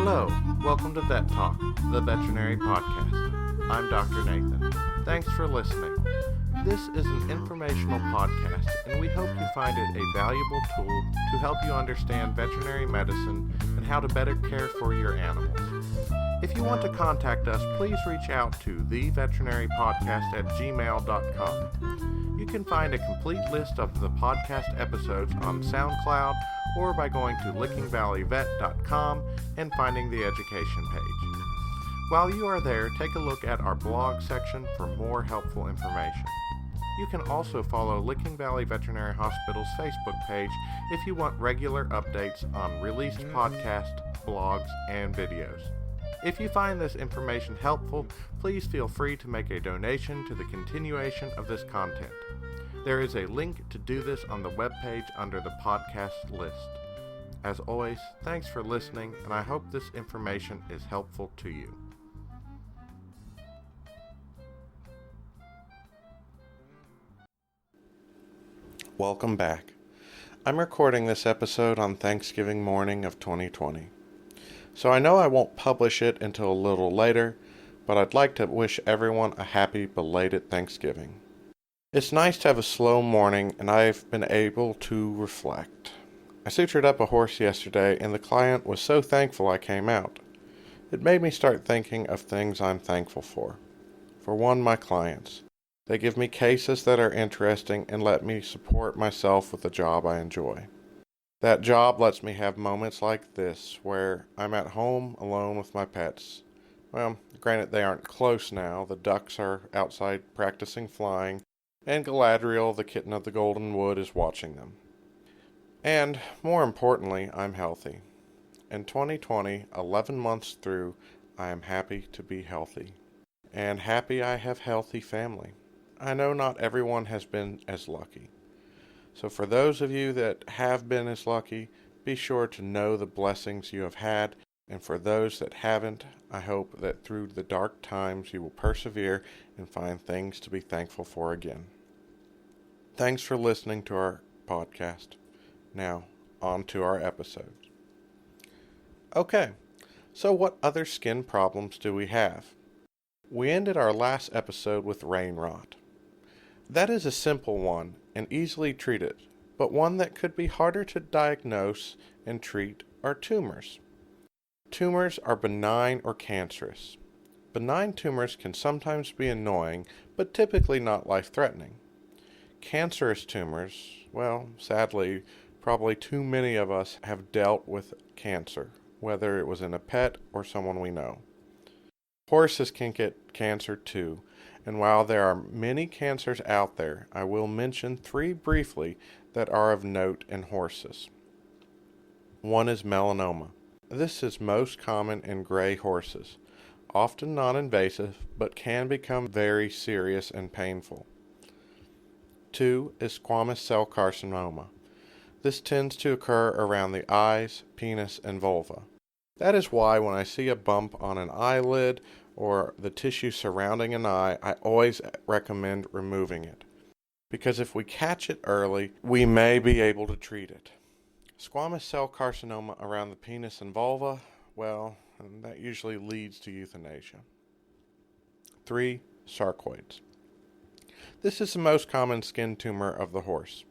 Hello, welcome to Vet Talk, the veterinary podcast. I'm Dr. Nathan. Thanks for listening. This is an informational podcast, and we hope you find it a valuable tool to help you understand veterinary medicine and how to better care for your animals. If you want to contact us, please reach out to theveterinariepodcast@gmail.com. You can find a complete list of the podcast episodes on SoundCloud or by going to lickingvalleyvet.com and finding the education page. While you are there, take a look at our blog section for more helpful information. You can also follow Licking Valley Veterinary Hospital's Facebook page if you want regular updates on released podcasts, blogs, and videos. If you find this information helpful, please feel free to make a donation to the continuation of this content. There is a link to do this on the webpage under the podcast list. As always, thanks for listening, and I hope this information is helpful to you. Welcome back. I'm recording this episode on Thanksgiving morning of 2020. So I know I won't publish it until a little later, but I'd like to wish everyone a happy belated Thanksgiving. It's nice to have a slow morning, and I've been able to reflect. I sutured up a horse yesterday, and the client was so thankful I came out. It made me start thinking of things I'm thankful for. For one, my clients. They give me cases that are interesting and let me support myself with a job I enjoy. That job lets me have moments like this, where I'm at home alone with my pets. Well, granted they aren't close now. The ducks are outside practicing flying, and Galadriel, the kitten of the Golden Wood, is watching them. And, more importantly, I'm healthy. In 2020, 11 months through, I am happy to be healthy. And happy I have healthy family. I know not everyone has been as lucky. So for those of you that have been as lucky, be sure to know the blessings you have had, and for those that haven't, I hope that through the dark times you will persevere and find things to be thankful for again. Thanks for listening to our podcast. Now, on to our episode. Okay, so what other skin problems do we have? We ended our last episode with rain rot. That is a simple one and easily treated, but one that could be harder to diagnose and treat are tumors. Tumors are benign or cancerous. Benign tumors can sometimes be annoying, but typically not life-threatening. Cancerous tumors, well, sadly, probably too many of us have dealt with cancer, whether it was in a pet or someone we know. Horses can get cancer too, and while there are many cancers out there, I will mention 3 briefly that are of note in horses. One is melanoma. This is most common in gray horses, often non-invasive, but can become very serious and painful. 2 is squamous cell carcinoma. This tends to occur around the eyes, penis, and vulva. That is why when I see a bump on an eyelid or the tissue surrounding an eye, I always recommend removing it. Because if we catch it early, we may be able to treat it. Squamous cell carcinoma around the penis and vulva, well, that usually leads to euthanasia. 3. Sarcoids. This is the most common skin tumor of the horse.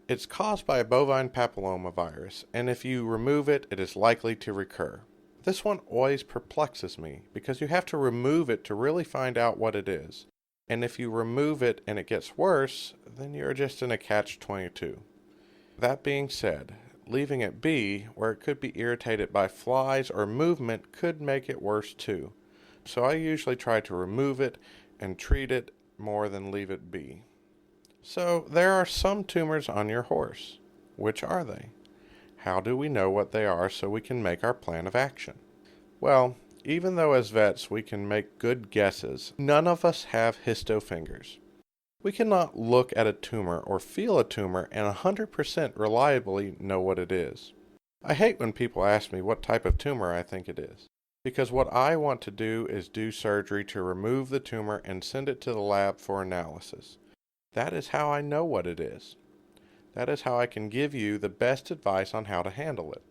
It's caused by a bovine papillomavirus, and if you remove it, it is likely to recur. This one always perplexes me, because you have to remove it to really find out what it is. And if you remove it and it gets worse, then you're just in a catch-22. That being said, leaving it be, where it could be irritated by flies or movement, could make it worse too. So I usually try to remove it and treat it more than leave it be. So there are some tumors on your horse. Which are they? How do we know what they are so we can make our plan of action? Well, even though as vets we can make good guesses, none of us have histo fingers. We cannot look at a tumor or feel a tumor and 100% reliably know what it is. I hate when people ask me what type of tumor I think it is, because what I want to do is do surgery to remove the tumor and send it to the lab for analysis. That is how I know what it is. That is how I can give you the best advice on how to handle it.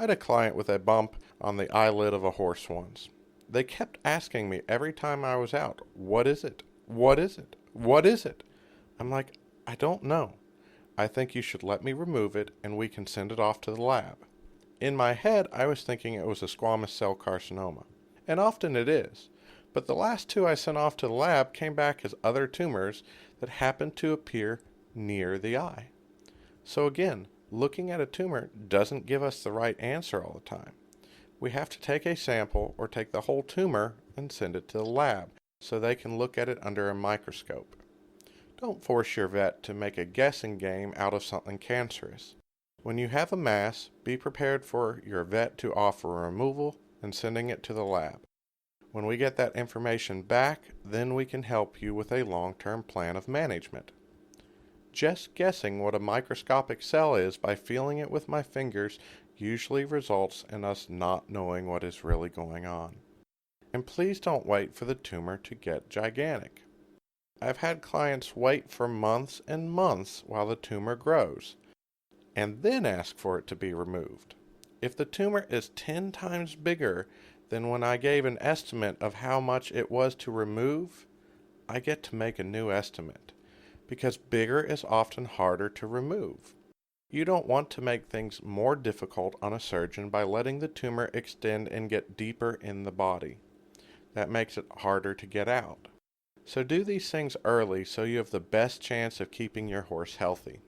I had a client with a bump on the eyelid of a horse once. They kept asking me every time I was out, "What is it? What is it? What is it?" I'm like, "I don't know. I think you should let me remove it and we can send it off to the lab." In my head, I was thinking it was a squamous cell carcinoma, and often it is. But the last two I sent off to the lab came back as other tumors that happened to appear near the eye. So again, looking at a tumor doesn't give us the right answer all the time. We have to take a sample or take the whole tumor and send it to the lab so they can look at it under a microscope. Don't force your vet to make a guessing game out of something cancerous. When you have a mass, be prepared for your vet to offer a removal and sending it to the lab. When we get that information back, then we can help you with a long-term plan of management. Just guessing what a microscopic cell is by feeling it with my fingers usually results in us not knowing what is really going on. And please don't wait for the tumor to get gigantic. I've had clients wait for months and months while the tumor grows, and then ask for it to be removed. If the tumor is 10 times bigger than when I gave an estimate of how much it was to remove, I get to make a new estimate, because bigger is often harder to remove. You don't want to make things more difficult on a surgeon by letting the tumor extend and get deeper in the body. That makes it harder to get out. So do these things early so you have the best chance of keeping your horse healthy.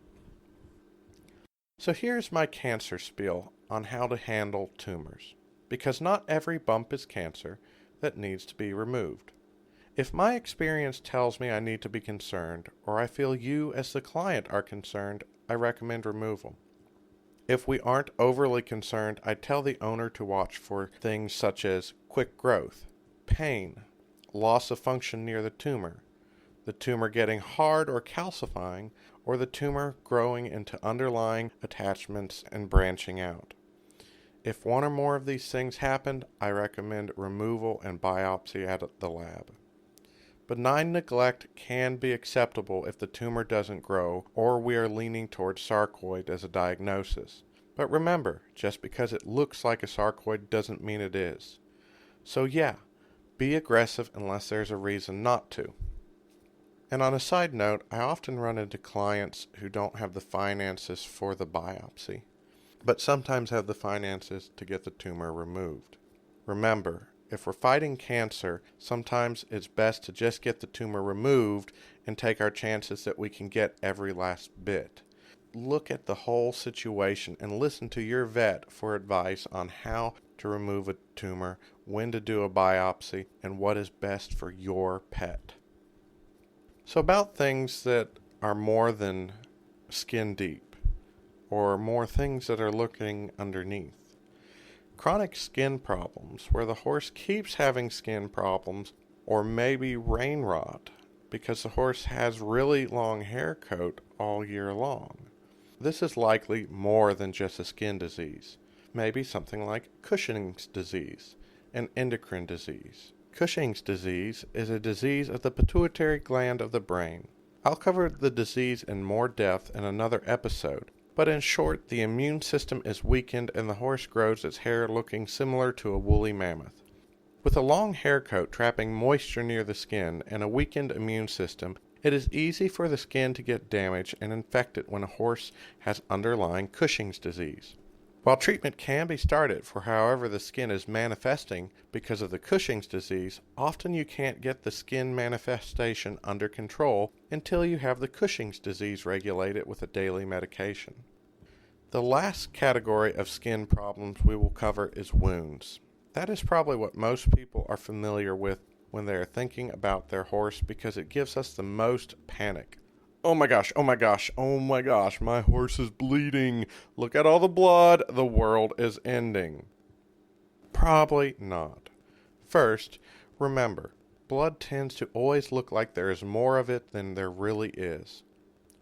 So here's my cancer spiel on how to handle tumors, because not every bump is cancer that needs to be removed. If my experience tells me I need to be concerned, or I feel you as the client are concerned, I recommend removal. If we aren't overly concerned, I tell the owner to watch for things such as quick growth, pain, loss of function near the tumor getting hard or calcifying, or the tumor growing into underlying attachments and branching out. If one or more of these things happened, I recommend removal and biopsy at the lab. Benign neglect can be acceptable if the tumor doesn't grow or we are leaning towards sarcoid as a diagnosis. But remember, just because it looks like a sarcoid doesn't mean it is. So yeah, be aggressive unless there's a reason not to. And on a side note, I often run into clients who don't have the finances for the biopsy, but sometimes have the finances to get the tumor removed. Remember, if we're fighting cancer, sometimes it's best to just get the tumor removed and take our chances that we can get every last bit. Look at the whole situation and listen to your vet for advice on how to remove a tumor, when to do a biopsy, and what is best for your pet. So about things that are more than skin deep, or more things that are looking underneath. Chronic skin problems, where the horse keeps having skin problems, or maybe rain rot, because the horse has really long hair coat all year long. This is likely more than just a skin disease. Maybe something like Cushing's disease, an endocrine disease. Cushing's disease is a disease of the pituitary gland of the brain. I'll cover the disease in more depth in another episode, but in short, the immune system is weakened and the horse grows its hair looking similar to a woolly mammoth. With a long hair coat trapping moisture near the skin and a weakened immune system, it is easy for the skin to get damaged and infected when a horse has underlying Cushing's disease. While treatment can be started for however the skin is manifesting because of the Cushing's disease, often you can't get the skin manifestation under control until you have the Cushing's disease regulated with a daily medication. The last category of skin problems we will cover is wounds. That is probably what most people are familiar with when they are thinking about their horse because it gives us the most panic. Oh my gosh, oh my gosh, oh my gosh, my horse is bleeding. Look at all the blood, the world is ending. Probably not. First, remember, blood tends to always look like there is more of it than there really is.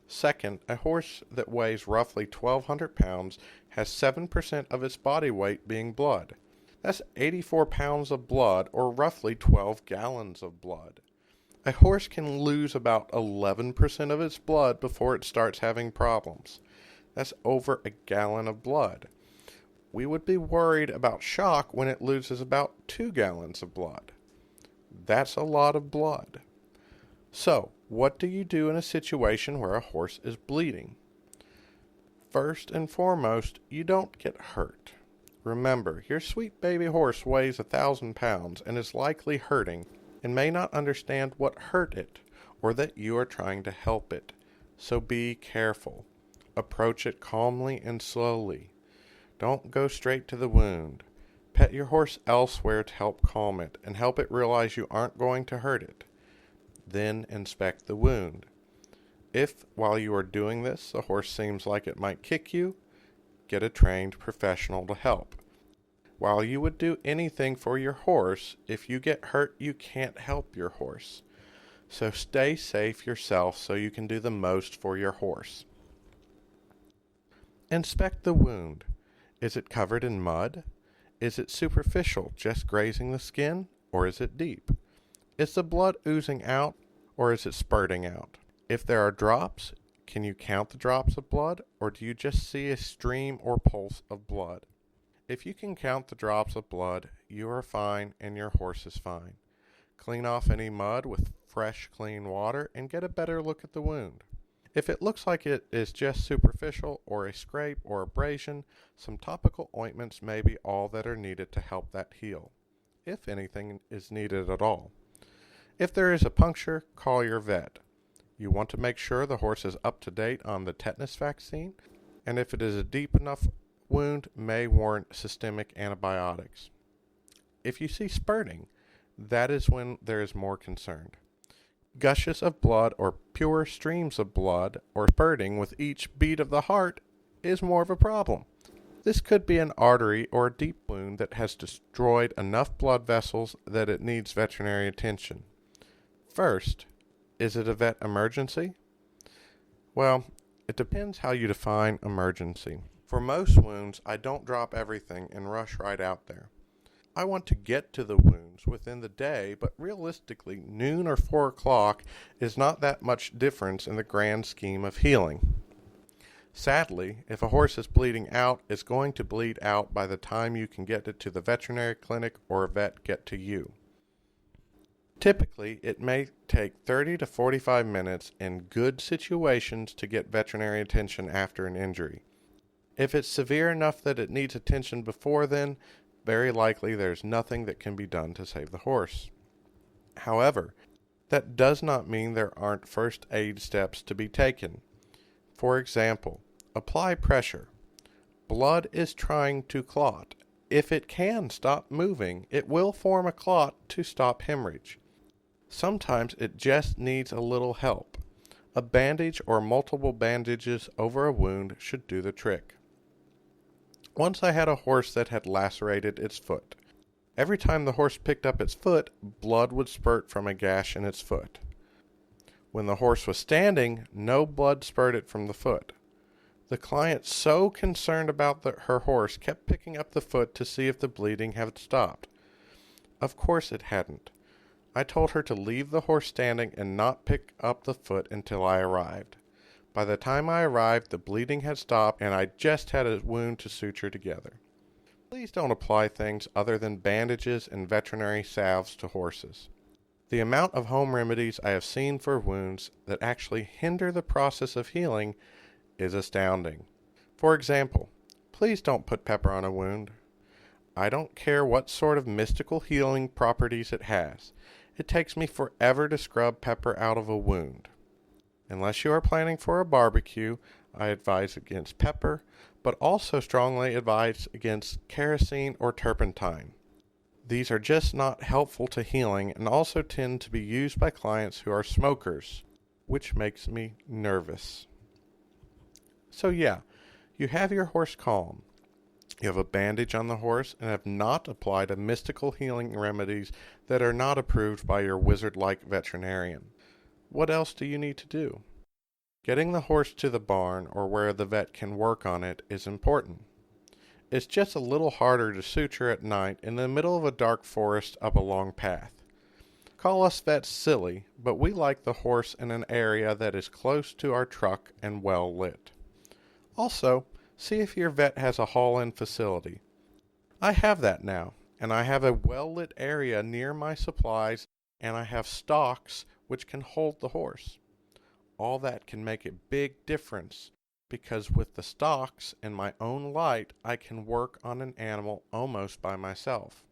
Second, a horse that weighs roughly 1,200 pounds has 7% of its body weight being blood. That's 84 pounds of blood, or roughly 12 gallons of blood. A horse can lose about 11% of its blood before it starts having problems. That's over a gallon of blood. we would be worried about shock when it loses about 2 gallons of blood. That's a lot of blood. So, what do you do in a situation where a horse is bleeding? First and foremost, you don't get hurt. Remember, your sweet baby horse weighs 1,000 pounds and is likely hurting and may not understand what hurt it or that you are trying to help it. So be careful. Approach it calmly and slowly. Don't go straight to the wound. Pet your horse elsewhere to help calm it and help it realize you aren't going to hurt it. Then inspect the wound. If, while you are doing this, the horse seems like it might kick you, get a trained professional to help. While you would do anything for your horse, if you get hurt, you can't help your horse. So stay safe yourself so you can do the most for your horse. Inspect the wound. Is it covered in mud? Is it superficial, just grazing the skin, or is it deep? Is the blood oozing out, or is it spurting out? If there are drops, can you count the drops of blood, or do you just see a stream or pulse of blood? If you can count the drops of blood, you are fine and your horse is fine. Clean off any mud with fresh, clean water and get a better look at the wound. If it looks like it is just superficial or a scrape or abrasion, some topical ointments may be all that are needed to help that heal, if anything is needed at all. If there is a puncture, call your vet. You want to make sure the horse is up to date on the tetanus vaccine, and if it is a deep enough wound, may warrant systemic antibiotics. If you see spurting, that is when there is more concern. Gushes of blood or pure streams of blood or spurting with each beat of the heart is more of a problem. This could be an artery or a deep wound that has destroyed enough blood vessels that it needs veterinary attention. First, is it a vet emergency? Well, it depends how you define emergency. For most wounds, I don't drop everything and rush right out there. I want to get to the wounds within the day, but realistically, noon or 4 o'clock is not that much difference in the grand scheme of healing. Sadly, if a horse is bleeding out, it's going to bleed out by the time you can get it to the veterinary clinic or a vet get to you. Typically, it may take 30 to 45 minutes in good situations to get veterinary attention after an injury. If it's severe enough that it needs attention before then, very likely there's nothing that can be done to save the horse. However, that does not mean there aren't first aid steps to be taken. For example, apply pressure. Blood is trying to clot. If it can stop moving, it will form a clot to stop hemorrhage. Sometimes it just needs a little help. A bandage or multiple bandages over a wound should do the trick. Once I had a horse that had lacerated its foot. Every time the horse picked up its foot, blood would spurt from a gash in its foot. When the horse was standing, no blood spurted from the foot. The client, so concerned about her horse, kept picking up the foot to see if the bleeding had stopped. Of course it hadn't. I told her to leave the horse standing and not pick up the foot until I arrived. By the time I arrived, the bleeding had stopped and I just had a wound to suture together. Please don't apply things other than bandages and veterinary salves to horses. The amount of home remedies I have seen for wounds that actually hinder the process of healing is astounding. For example, please don't put pepper on a wound. I don't care what sort of mystical healing properties it has. It takes me forever to scrub pepper out of a wound. Unless you are planning for a barbecue, I advise against pepper, but also strongly advise against kerosene or turpentine. These are just not helpful to healing and also tend to be used by clients who are smokers, which makes me nervous. So yeah, you have your horse calm. You have a bandage on the horse and have not applied a mystical healing remedies that are not approved by your wizard-like veterinarian. What else do you need to do? Getting the horse to the barn or where the vet can work on it is important. It's just a little harder to suture at night in the middle of a dark forest up a long path. Call us vets silly, but we like the horse in an area that is close to our truck and well lit. Also, See if your vet has a haul-in facility. I have that now, and I have a well-lit area near my supplies, and I have stocks which can hold the horse. All that can make a big difference, because with the stocks and my own light, I can work on an animal almost by myself.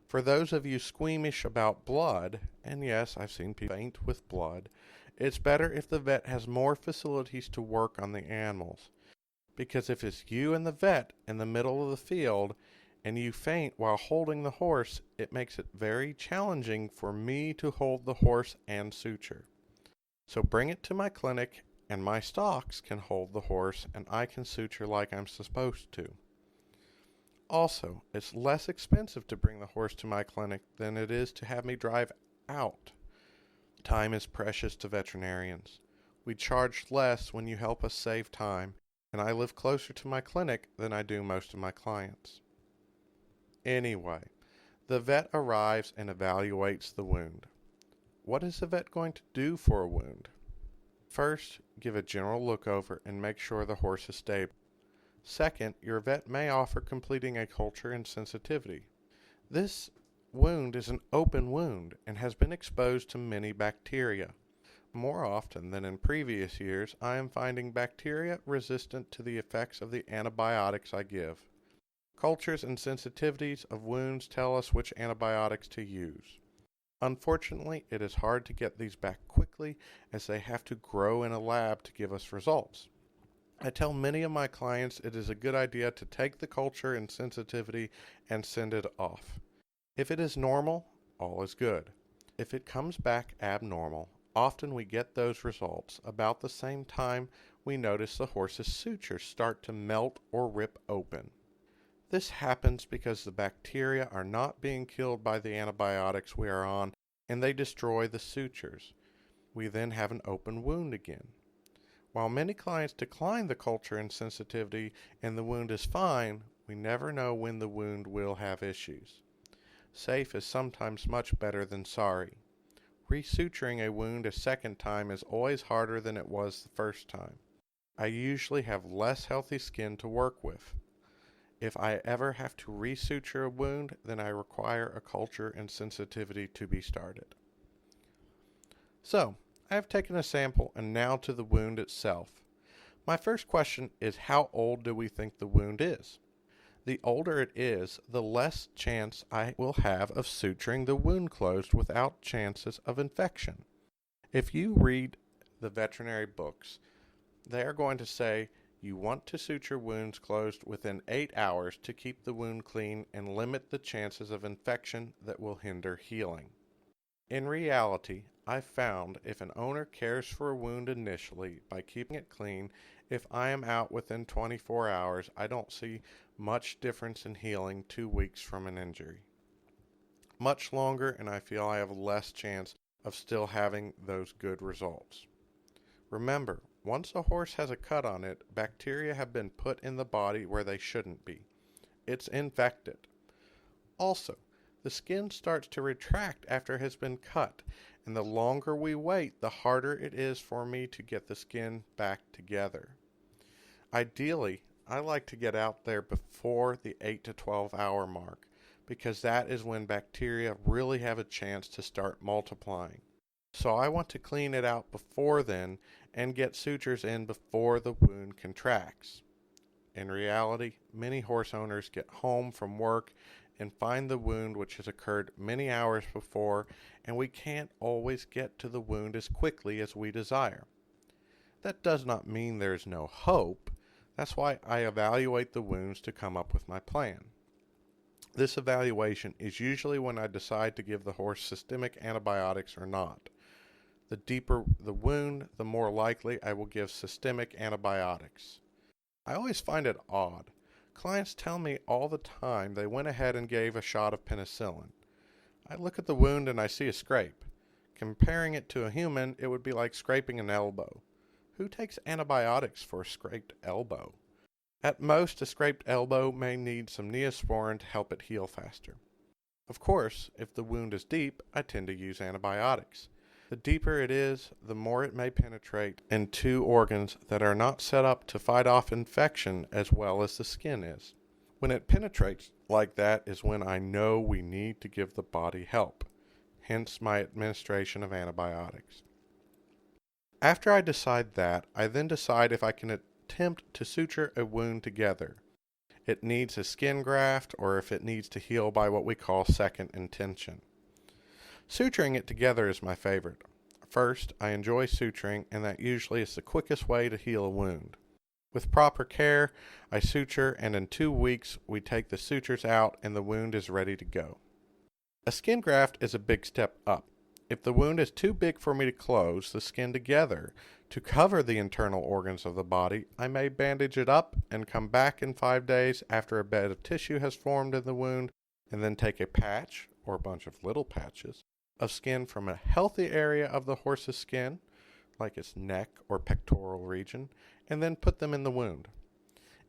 For those of you squeamish about blood, and yes, I've seen people faint with blood, it's better if the vet has more facilities to work on the animals. Because if it's you and the vet in the middle of the field, and you faint while holding the horse, it makes it very challenging for me to hold the horse and suture. So bring it to my clinic, and my stocks can hold the horse, and I can suture like I'm supposed to. Also, it's less expensive to bring the horse to my clinic than it is to have me drive out. Time is precious to veterinarians. We charge less when you help us save time, and I live closer to my clinic than I do most of my clients. Anyway, the vet arrives and evaluates the wound. What is the vet going to do for a wound? First, give a general look over and make sure the horse is stable. Second, your vet may offer completing a culture and sensitivity. This wound is an open wound and has been exposed to many bacteria. More often than in previous years, I am finding bacteria resistant to the effects of the antibiotics I give. Cultures and sensitivities of wounds tell us which antibiotics to use. Unfortunately, it is hard to get these back quickly, as they have to grow in a lab to give us results. I tell many of my clients it is a good idea to take the culture and sensitivity and send it off. If it is normal, all is good. If it comes back abnormal, often we get those results about the same time we notice the horse's sutures start to melt or rip open. This happens because the bacteria are not being killed by the antibiotics we are on, and they destroy the sutures. We then have an open wound again. While many clients decline the culture and sensitivity and the wound is fine, we never know when the wound will have issues. Safe is sometimes much better than sorry. Resuturing a wound a second time is always harder than it was the first time. I usually have less healthy skin to work with. If I ever have to resuture a wound, then I require a culture and sensitivity to be started. So, I have taken a sample and now to the wound itself. My first question is, how old do we think the wound is? The older it is, the less chance I will have of suturing the wound closed without chances of infection. If you read the veterinary books, they are going to say you want to suture wounds closed within 8 hours to keep the wound clean and limit the chances of infection that will hinder healing. In reality, I've found if an owner cares for a wound initially by keeping it clean, if I am out within 24 hours, I don't see much difference in healing 2 weeks from an injury. Much longer, and I feel I have less chance of still having those good results. Remember, once a horse has a cut on it, bacteria have been put in the body where they shouldn't be. It's infected. Also, the skin starts to retract after it has been cut, and the longer we wait, the harder it is for me to get the skin back together. Ideally, I like to get out there before the 8 to 12 hour mark, because that is when bacteria really have a chance to start multiplying. So I want to clean it out before then and get sutures in before the wound contracts. In reality, many horse owners get home from work and find the wound which has occurred many hours before, and we can't always get to the wound as quickly as we desire. That does not mean there is no hope. That's why I evaluate the wounds to come up with my plan. This evaluation is usually when I decide to give the horse systemic antibiotics or not. The deeper the wound, the more likely I will give systemic antibiotics. I always find it odd. Clients tell me all the time they went ahead and gave a shot of penicillin. I look at the wound and I see a scrape. Comparing it to a human, it would be like scraping an elbow. Who takes antibiotics for a scraped elbow? At most, a scraped elbow may need some Neosporin to help it heal faster. Of course, if the wound is deep, I tend to use antibiotics. The deeper it is, the more it may penetrate into organs that are not set up to fight off infection as well as the skin is. When it penetrates like that is when I know we need to give the body help, hence my administration of antibiotics. After I decide that, I then decide if I can attempt to suture a wound together. It needs a skin graft or if it needs to heal by what we call second intention. Suturing it together is my favorite. First, I enjoy suturing, and that usually is the quickest way to heal a wound. With proper care, I suture, and in 2 weeks, we take the sutures out and the wound is ready to go. A skin graft is a big step up. If the wound is too big for me to close the skin together to cover the internal organs of the body, I may bandage it up and come back in 5 days after a bed of tissue has formed in the wound, and then take a patch, or a bunch of little patches, of skin from a healthy area of the horse's skin, like its neck or pectoral region, and then put them in the wound.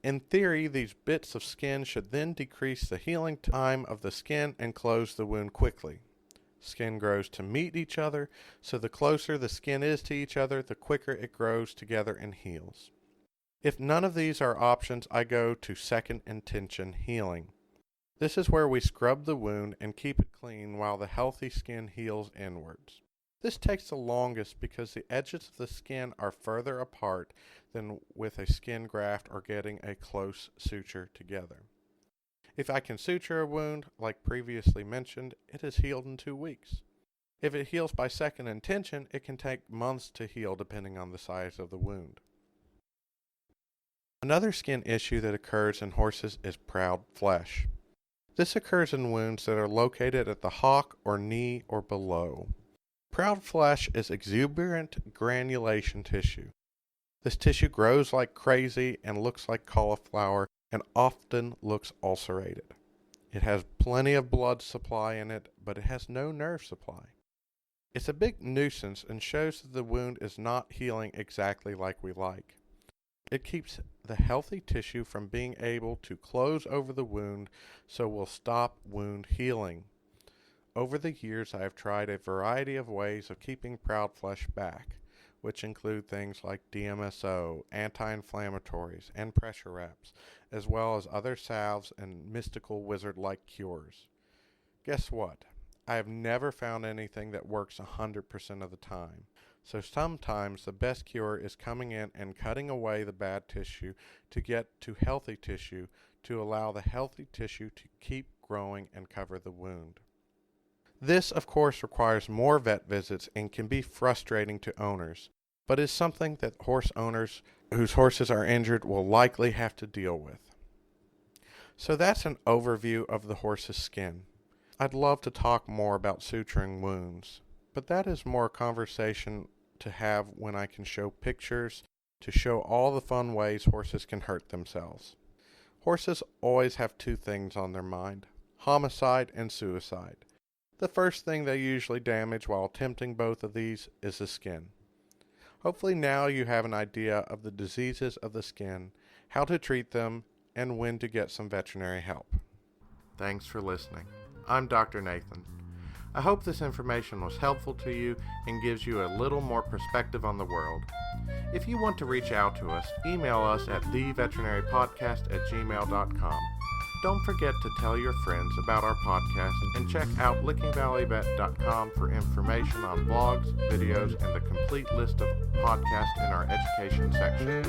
In theory, these bits of skin should then decrease the healing time of the skin and close the wound quickly. Skin grows to meet each other, so the closer the skin is to each other, the quicker it grows together and heals. If none of these are options, I go to second intention healing. This is where we scrub the wound and keep it clean while the healthy skin heals inwards. This takes the longest because the edges of the skin are further apart than with a skin graft or getting a close suture together. If I can suture a wound, like previously mentioned, it is healed in 2 weeks. If it heals by second intention, it can take months to heal depending on the size of the wound. Another skin issue that occurs in horses is proud flesh. This occurs in wounds that are located at the hock or knee or below. Proud flesh is exuberant granulation tissue. This tissue grows like crazy and looks like cauliflower and often looks ulcerated. It has plenty of blood supply in it, but it has no nerve supply. It's a big nuisance and shows that the wound is not healing exactly like we like. It keeps the healthy tissue from being able to close over the wound, so will stop wound healing. Over the years, I have tried a variety of ways of keeping proud flesh back, which include things like DMSO, anti-inflammatories, and pressure wraps, as well as other salves and mystical wizard-like cures. Guess what? I have never found anything that works 100% of the time. So sometimes the best cure is coming in and cutting away the bad tissue to get to healthy tissue to allow the healthy tissue to keep growing and cover the wound. This, of course, requires more vet visits and can be frustrating to owners, but is something that horse owners whose horses are injured will likely have to deal with. So that's an overview of the horse's skin. I'd love to talk more about suturing wounds, but that is more a conversation to have when I can show pictures to show all the fun ways horses can hurt themselves. Horses always have 2 things on their mind: homicide and suicide. The first thing they usually damage while attempting both of these is the skin. Hopefully now you have an idea of the diseases of the skin, how to treat them, and when to get some veterinary help. Thanks for listening. I'm Dr. Nathan. I hope this information was helpful to you and gives you a little more perspective on the world. If you want to reach out to us, email us at theveterinarypodcast@gmail.com. Don't forget to tell your friends about our podcast and check out lickingvalleyvet.com for information on blogs, videos, and the complete list of podcasts in our education section.